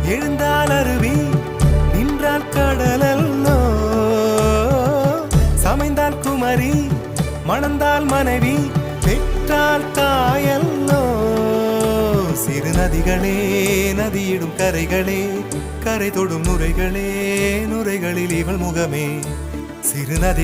எழுந்தால் அருவி நின்றால் கடலல்லோ சமைந்தால் குமரி மணந்தால் மனைவி பெற்றால் தாயல்லோ சிறு நதிகளே நதியிடும் கரைகளே கரை தொடும் நுரைகளே நுரைகளில் இவள் முகமே சிறு நதி